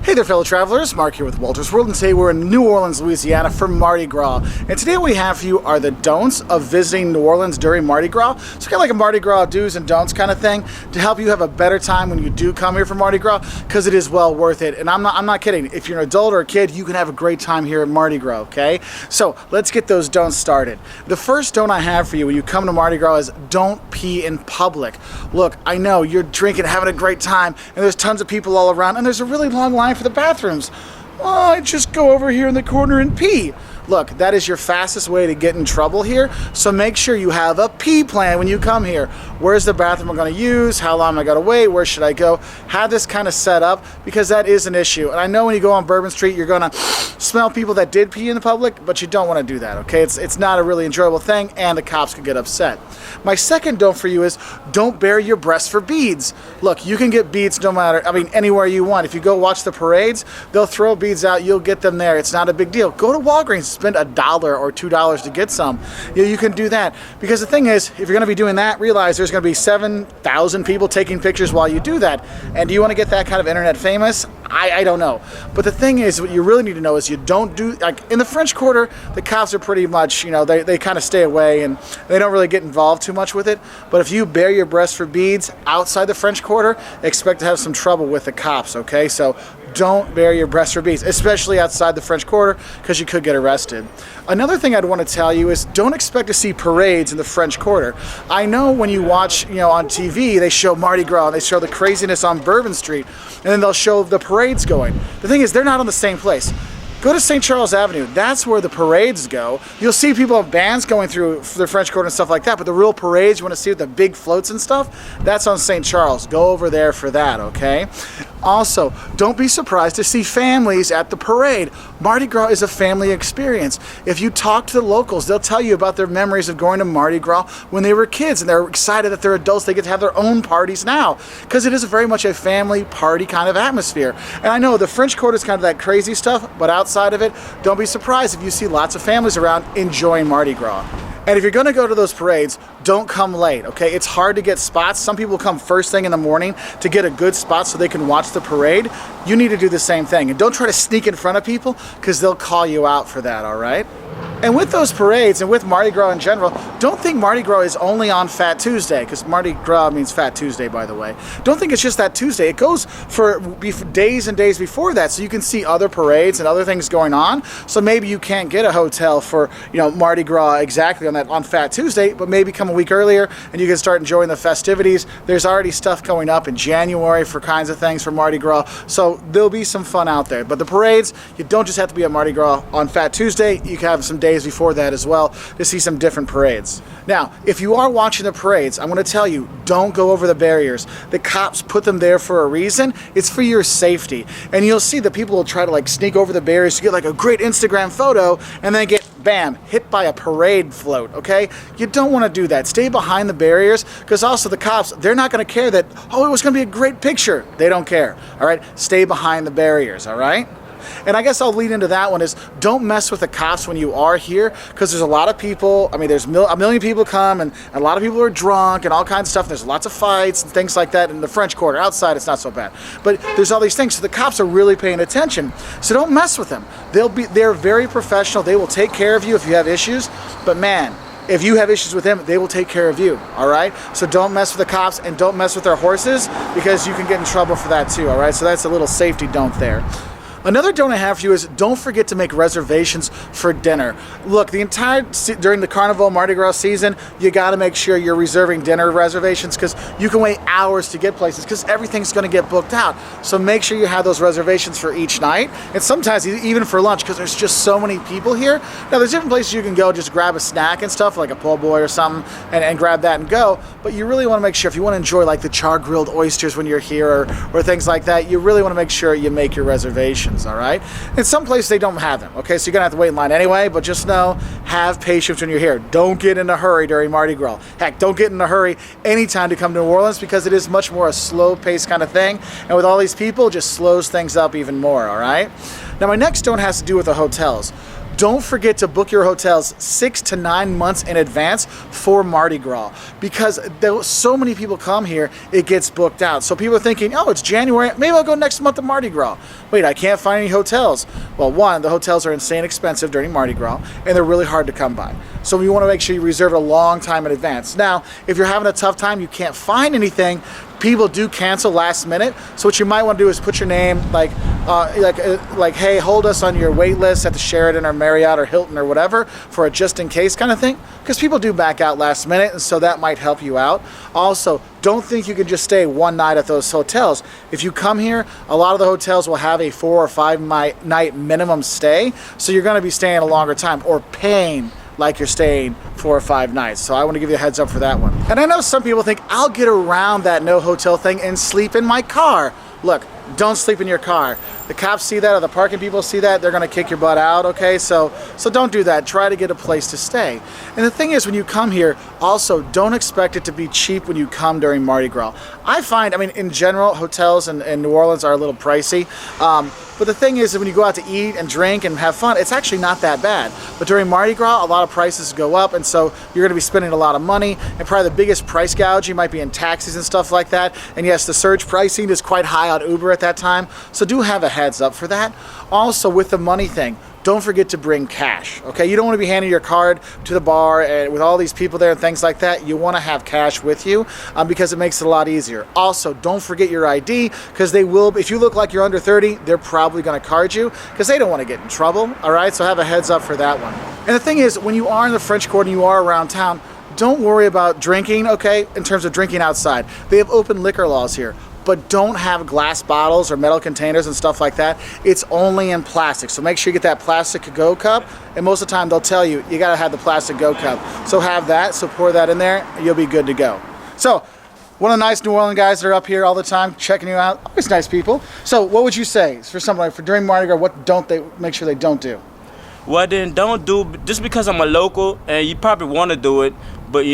Hey there, fellow travelers. Mark here with Wolters World, and today we're in New Orleans, Louisiana for Mardi Gras. And today what we have for you are the don'ts of visiting New Orleans during Mardi Gras. It's kind of like a Mardi Gras do's and don'ts kind of thing to help you have a better time when you do come here for Mardi Gras, because it is well worth it. And I'm not kidding. If you're an adult or a kid, you can have a great time here at Mardi Gras, okay? So let's get those don'ts started. The first don't I have for you when you come to Mardi Gras is don't pee in public. Look, I know you're drinking, having a great time, and there's tons of people all around, and there's a really long line for the bathrooms. Oh, I just go over here in the corner and pee. Look, that is your fastest way to get in trouble here, so make sure you have a pee plan when you come here. Where's the bathroom I'm going to use? How long am I going to wait? Where should I go? Have this kind of set up, because that is an issue. And I know when you go on Bourbon Street, you're going to smell people that did pee in the public, but you don't want to do that, okay? It's not a really enjoyable thing, and the cops could get upset. My second don't for you is don't bare your breasts for beads. Look, you can get beads no matter, anywhere you want. If you go watch the parades, they'll throw beads out, you'll get them there. It's not a big deal. Go to Walgreens, spend $1 or $2 to get some. You can do that, because the thing is, if you're going to be doing that, realize there's going to be 7,000 people taking pictures while you do that. And do you want to get that kind of internet famous? I don't know. But the thing is, what you really need to know is you don't do, like in the French Quarter, the cops are pretty much, they kind of stay away and they don't really get involved too much with it. But if you bare your breast for beads outside the French Quarter, expect to have some trouble with the cops, okay? So don't bare your breast for beads, especially outside the French Quarter, because you could get arrested. Another thing I'd want to tell you is don't expect to see parades in the French Quarter. I know when you watch, on TV, they show Mardi Gras, and they show the craziness on Bourbon Street, and then they'll show the parades going. The thing is, they're not on the same place. Go to St. Charles Avenue. That's where the parades go. You'll see people have bands going through the French Quarter and stuff like that, but the real parades you want to see with the big floats and stuff, that's on St. Charles. Go over there for that, okay? Also, don't be surprised to see families at the parade. Mardi Gras is a family experience. If you talk to the locals, they'll tell you about their memories of going to Mardi Gras when they were kids, and they're excited that they're adults. They get to have their own parties now, because it is very much a family party kind of atmosphere. And I know the French Quarter is kind of that crazy stuff, but outside of it, don't be surprised if you see lots of families around enjoying Mardi Gras. And if you're going to go to those parades, don't come late, okay? It's hard to get spots. Some people come first thing in the morning to get a good spot so they can watch the parade. You need to do the same thing. And don't try to sneak in front of people, because they'll call you out for that, all right? And with those parades and with Mardi Gras in general, don't think Mardi Gras is only on Fat Tuesday, because Mardi Gras means Fat Tuesday, by the way. Don't think it's just that Tuesday. It goes for days and days before that, so you can see other parades and other things going on. So maybe you can't get a hotel for Mardi Gras exactly on Fat Tuesday, but maybe come a week earlier and you can start enjoying the festivities. There's already stuff going up in January for kinds of things for Mardi Gras, so there'll be some fun out there. But the parades, you don't just have to be at Mardi Gras on Fat Tuesday. You can have some days before that as well to see some different parades. Now, if you are watching the parades, I'm going to tell you, don't go over the barriers. The cops put them there for a reason. It's for your safety. And you'll see that people will try to sneak over the barriers to get a great Instagram photo, and then get, bam, hit by a parade float, okay? You don't want to do that. Stay behind the barriers, because also the cops, they're not going to care that, oh, it was going to be a great picture. They don't care, all right? Stay behind the barriers, all right? And I guess I'll lead into that one is don't mess with the cops when you are here, because there's a lot of people. There's a million people come, and a lot of people are drunk and all kinds of stuff. There's lots of fights and things like that in the French Quarter. Outside, it's not so bad. But there's all these things, so the cops are really paying attention. So don't mess with them. They're very professional. They will take care of you if you have issues. But man, if you have issues with them, they will take care of you, all right? So don't mess with the cops, and don't mess with their horses, because you can get in trouble for that too, all right? So that's a little safety don't there. Another don't I have for you is don't forget to make reservations for dinner. Look, during the Carnival Mardi Gras season, you got to make sure you're reserving dinner reservations, because you can wait hours to get places, because everything's going to get booked out. So make sure you have those reservations for each night, and sometimes even for lunch, because there's just so many people here. Now, there's different places you can go, just grab a snack and stuff, like a po' boy or something, and grab that and go. But you really want to make sure, if you want to enjoy the char-grilled oysters when you're here, or things like that, you really want to make sure you make your reservations. All right? In some places they don't have them, okay? So you're gonna have to wait in line anyway, but just know, have patience when you're here. Don't get in a hurry during Mardi Gras. Heck, don't get in a hurry anytime to come to New Orleans, because it is much more a slow-paced kind of thing, and with all these people, it just slows things up even more, all right? Now, my next don't has to do with the hotels. don't forget to book your hotels 6 to 9 months in advance for Mardi Gras, because so many people come here, it gets booked out. So people are thinking, oh, it's January, maybe I'll go next month to Mardi Gras. Wait, I can't find any hotels. Well, one, the hotels are insane expensive during Mardi Gras, and they're really hard to come by. So you want to make sure you reserve a long time in advance. Now, if you're having a tough time, you can't find anything, people do cancel last minute. So what you might want to do is put your name like, hey, hold us on your wait list at the Sheraton or Marriott or Hilton or whatever for a just in case kind of thing, because people do back out last minute, and so that might help you out. Also, don't think you can just stay one night at those hotels. If you come here, a lot of the hotels will have a 4 or 5 night minimum stay, so you're going to be staying a longer time or paying like you're staying 4 or 5 nights. So I want to give you a heads up for that one. And I know some people think I'll get around that no hotel thing and sleep in my car. Look, don't sleep in your car. The cops see that, or the parking people see that, they're gonna kick your butt out, okay? So don't do that. Try to get a place to stay. And the thing is, when you come here, also don't expect it to be cheap when you come during Mardi Gras. I find, in general, hotels in New Orleans are a little pricey. But the thing is that when you go out to eat and drink and have fun, it's actually not that bad. But during Mardi Gras, a lot of prices go up, and so you're gonna be spending a lot of money, and probably the biggest price gouging might be in taxis and stuff like that. And yes, the surge pricing is quite high on Uber at that time, so do have a heads up for that. Also, with the money thing, don't forget to bring cash, okay? You don't want to be handing your card to the bar and with all these people there and things like that. You want to have cash with you because it makes it a lot easier. Also, don't forget your ID, because they will, if you look like you're under 30, they're probably going to card you because they don't want to get in trouble, all right? So have a heads up for that one. And the thing is, when you are in the French Quarter and you are around town, don't worry about drinking, okay, in terms of drinking outside. They have open liquor laws here. But don't have glass bottles or metal containers and stuff like that. It's only in plastic. So make sure you get that plastic to-go cup. And most of the time they'll tell you, you gotta have the plastic go cup. So have that, so pour that in there, and you'll be good to go. So, one of the nice New Orleans guys that are up here all the time checking you out. Always nice people. So what would you say for something like, for during Mardi Gras, what don't they, make sure they don't do? Well, then don't do, just because I'm a local and you probably want to do it, but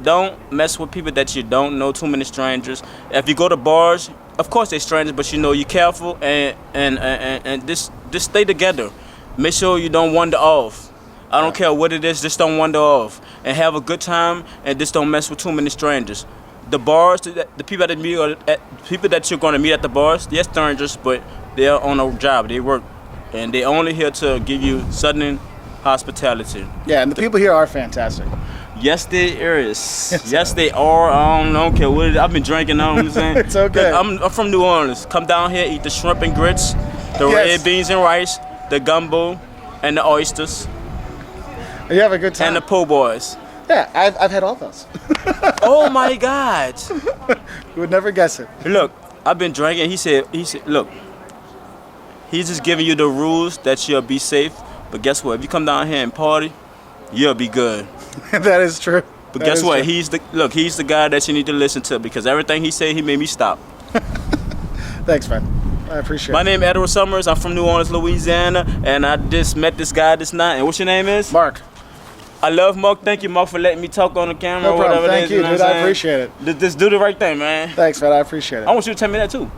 don't mess with people that you don't know, too many strangers. If you go to bars, of course they're strangers, but you're careful and just stay together. Make sure you don't wander off. I don't care what it is, just don't wander off. And have a good time, and just don't mess with too many strangers. The bars, the people that you're going to meet at the bars, they're strangers, but they're on a job, they work. And they're only here to give you sudden hospitality. Yeah, and the people here are fantastic. Yes, they is. Yes, they are. I don't care what it is. I've been drinking, you know what I'm saying? It's okay. I'm from New Orleans. Come down here, eat the shrimp and grits, the red beans and rice, the gumbo, and the oysters. And you have a good time. And the po' boys. Yeah, I've had all those. Oh my God. You would never guess it. Look, I've been drinking. He said, look, he's just giving you the rules that you'll be safe. But guess what? If you come down here and party, you'll be good. That is true. But guess what? He's the guy that you need to listen to, because everything he said, he made me stop. Thanks, man. I appreciate it. My name is Edward Summers. I'm from New Orleans, Louisiana, and I just met this guy this night. And what's your name is? Mark. I love Mark. Thank you, Mark, for letting me talk on the camera. No problem. Or whatever Thank you, dude. I appreciate it. Just do the right thing, man. Thanks, man. I appreciate it. I want you to tell me that too.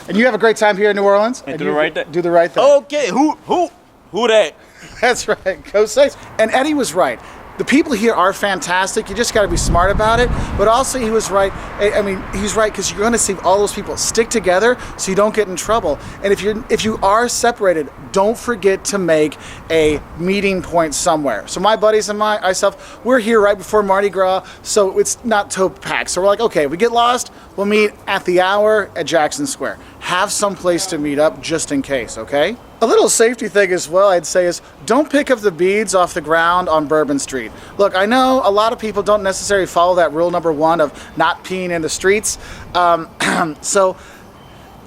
And you have a great time here in New Orleans. And do the right thing. Do the right thing. Okay. Who that? That's right. Go safe. And Eddie was right. The people here are fantastic. You just got to be smart about it. But also, he was right. He's right, because you're going to see all those people stick together so you don't get in trouble. And if you are separated, don't forget to make a meeting point somewhere. So my buddies and myself, we're here right before Mardi Gras, so it's not toe packed. So we're like, okay, if we get lost, we'll meet at the hour at Jackson Square. Have some place to meet up just in case, okay? A little safety thing as well, I'd say, is don't pick up the beads off the ground on Bourbon Street. Look, I know a lot of people don't necessarily follow that rule number 1 of not peeing in the streets, so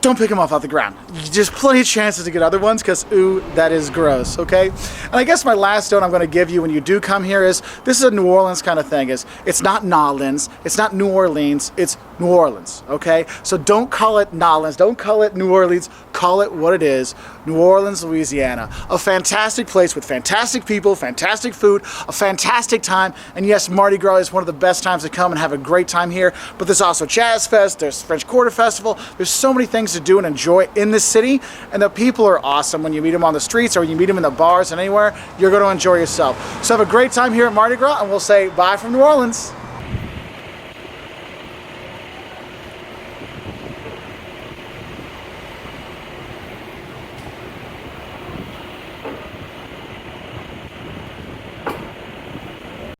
don't pick them off the ground. There's plenty of chances to get other ones, because, ooh, that is gross, okay? And I guess my last note I'm going to give you when you do come here is, this is a New Orleans kind of thing, is it's not Nolens, it's not New Orleans, it's New Orleans, okay? So don't call it Nolens, don't call it New Orleans, call it what it is, New Orleans, Louisiana. A fantastic place with fantastic people, fantastic food, a fantastic time, and yes, Mardi Gras is one of the best times to come and have a great time here, but there's also Jazz Fest, there's French Quarter Festival, there's so many things to do and enjoy in this city, and the people are awesome. When you meet them on the streets or when you meet them in the bars and anywhere, you're going to enjoy yourself. So have a great time here at Mardi Gras, and we'll say bye from New Orleans.